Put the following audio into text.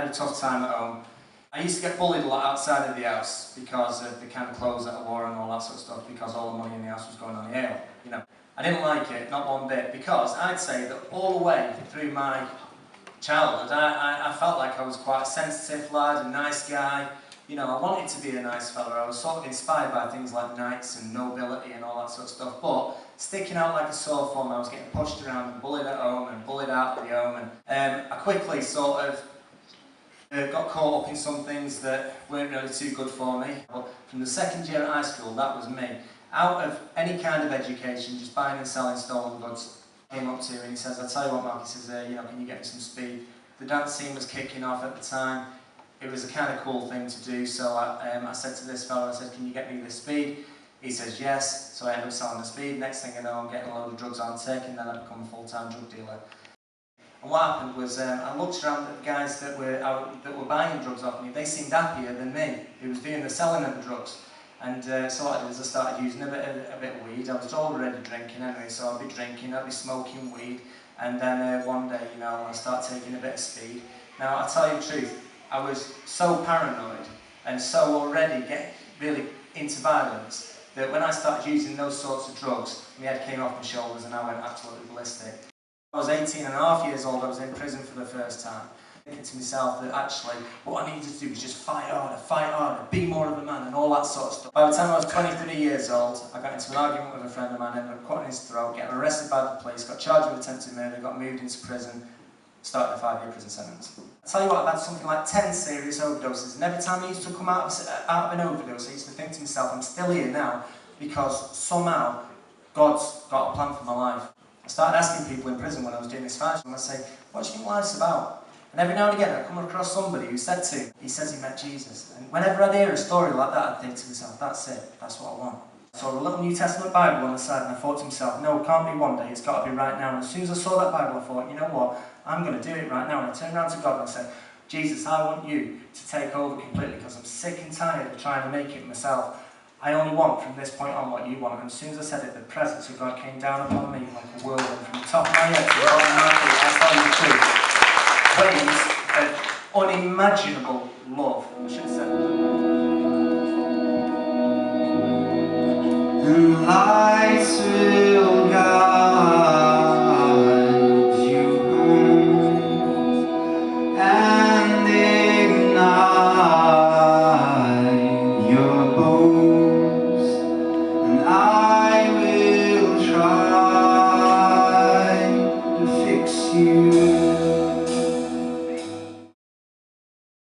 had a tough time at home. I used to get bullied a lot outside of the house because of the kind of clothes that I wore and all that sort of stuff, because all the money in the house was going on the ale, you know. I didn't like it, not one bit, because I'd say that all the way through my childhood, I felt like I was quite a sensitive lad, a nice guy. You know, I wanted to be a nice fella. I was sort of inspired by things like knights and nobility and all that sort of stuff, but sticking out like a sore thumb, I was getting pushed around and bullied at home and bullied out of the home, and I quickly sort of got caught up in some things that weren't really too good for me. But from the second year at high school, that was me. Out of any kind of education, just buying and selling stolen goods, came up to me and he says, "I'll tell you what, Mark," he says, you know, "can you get me some speed?" The dance scene was kicking off at the time. It was a kind of cool thing to do, so I said to this fella, I said, "Can you get me this speed?" He says, "Yes." So I end up selling the speed. Next thing I know, I'm getting a load of drugs on tick, and then I become a full-time drug dealer. And what happened was, I looked around at the guys that were buying drugs off me. They seemed happier than me, who was doing the selling of the drugs. And so what I did is I started using a bit of weed. I was already drinking anyway, so I'd be drinking, I'd be smoking weed, and then one day, you know, I started taking a bit of speed. Now, I'll tell you the truth, I was so paranoid and so already getting really into violence that when I started using those sorts of drugs, my head came off my shoulders and I went absolutely ballistic. I was 18.5 years old, I was in prison for the first time, thinking to myself that actually what I needed to do was just fight harder, be more of a man and all that sort of stuff. By the time I was 23 years old, I got into an argument with a friend of mine, ended up cutting his throat, getting arrested by the police, got charged with attempted murder, got moved into prison, started a 5-year prison sentence. I tell you what, I've had something like 10 serious overdoses, and every time I used to come out of an overdose, I used to think to myself, I'm still here now, because somehow God's got a plan for my life. I started asking people in prison when I was doing this fast, and I say, "What do you think life's about?" And every now and again I come across somebody who said to me, he says he met Jesus. And whenever I'd hear a story like that, I'd think to myself, that's it, that's what I want. I saw a little New Testament Bible on the side and I thought to myself, no, it can't be one day, it's got to be right now. And as soon as I saw that Bible, I thought, you know what, I'm going to do it right now. And I turned around to God and I said, "Jesus, I want you to take over completely, because I'm sick and tired of trying to make it myself. I only want from this point on what you want." And as soon as I said it, the presence of God came down upon me like a whirlwind from the top of my head to the bottom of my feet. I tell you the truth. Waves of unimaginable love, I should say. And lights will guide you home and ignite your bones, and